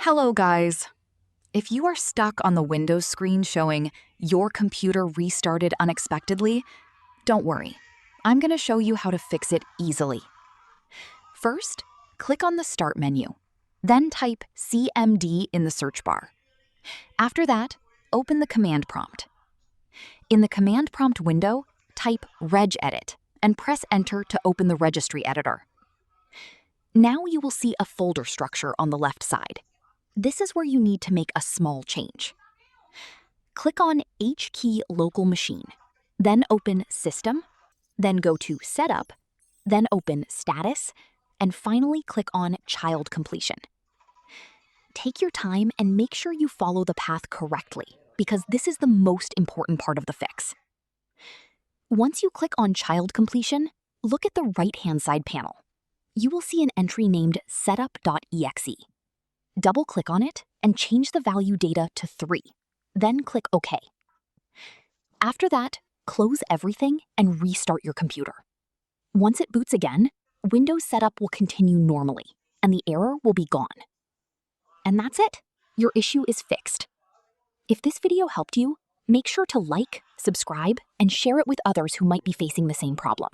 Hello, guys. If you are stuck on the Windows screen showing your computer restarted unexpectedly, don't worry. I'm going to show you how to fix it easily. First, click on the Start menu. Then type CMD in the search bar. After that, open the command prompt. In the command prompt window, type regedit and press Enter to open the registry editor. Now you will see a folder structure on the left side. This is where you need to make a small change. Click on H-key local machine, then open System, then go to Setup, then open Status, and finally click on Child Completion. Take your time and make sure you follow the path correctly, because this is the most important part of the fix. Once you click on Child Completion, look at the right-hand side panel. You will see an entry named setup.exe. Double-click on it and change the value data to 3. Then click OK. After that, close everything and restart your computer. Once it boots again, Windows setup will continue normally, and the error will be gone. And that's it. Your issue is fixed. If this video helped you, make sure to like, subscribe, and share it with others who might be facing the same problem.